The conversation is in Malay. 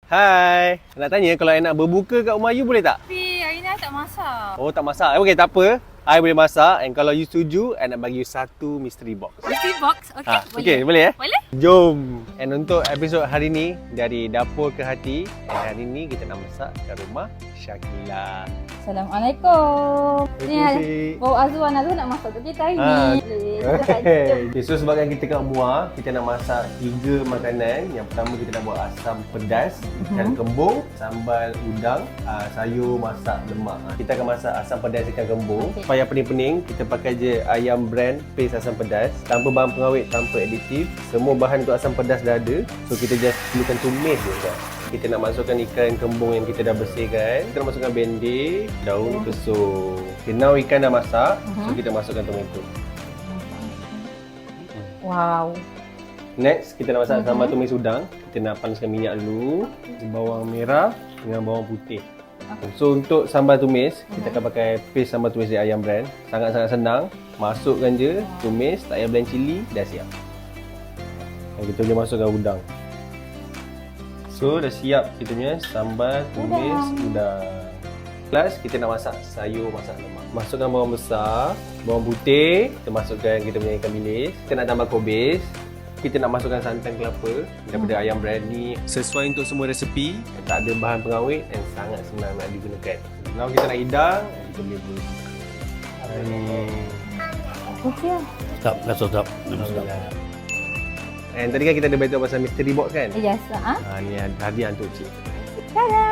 Hai. Nak tanya kalau I nak berbuka kat rumah you boleh tak? Tapi hari ni I tak masak. Oh, tak masak. Okay, tak apa. I boleh masak and kalau you setuju, I nak bagi you satu mystery box. Mystery box? Okay, boleh. Okay, boleh Boleh? Jom. And untuk episod hari ni, dari dapur ke hati, and hari ni kita nak masak kat rumah Syakila. Assalamualaikum. Ni Waalaikumsalam. bawa Azwan nak masak untuk kita hari ni. Okay, so sebabkan kita kat rumah, kita nak masak 3 makanan. Yang pertama kita nak buat asam pedas, ikan kembung, sambal udang, sayur masak lemak. Kita akan masak asam pedas ikan kembung. Okay. Supaya pening-pening, kita pakai je ayam brand paste asam pedas, tanpa bahan pengawet, tanpa aditif. Semua bahan untuk asam pedas dah ada. So kita just perlukan tumis je kan. Kita nak masukkan ikan kembung yang kita dah bersihkan. Kita nak masukkan bendir, daun kesum. Okay, now ikan dah masak, so kita masukkan tomato. Wow. Next, kita nak masak sambal tumis udang. Kita nak panaskan minyak dulu. Bawang merah dengan bawang putih. So untuk sambal tumis, kita akan pakai paste sambal tumis dari ayam brand. Sangat-sangat senang. Masukkan je, tumis, tak payah blend cili, dah siap. Dan kita boleh masukkan udang. So dah siap kita punya sambal tumis udang. Plus kita nak masak sayur masak lemak. Masukkan bawang besar, bawang putih, kita masukkan kita punya ikan bilis. Kita nak tambah kobis. Kita nak masukkan santan kelapa daripada ayam brand ni. Sesuai untuk semua resepi, tak ada bahan pengawet dan sangat senang nak digunakan. Now kita nak hidang, kita boleh buat. Okey. Sedap, rasa sedap. Memang sedap. And tadi kan kita ada beritahu pasal mystery box kan? Yes. Ni hadiah untuk cik. Tada.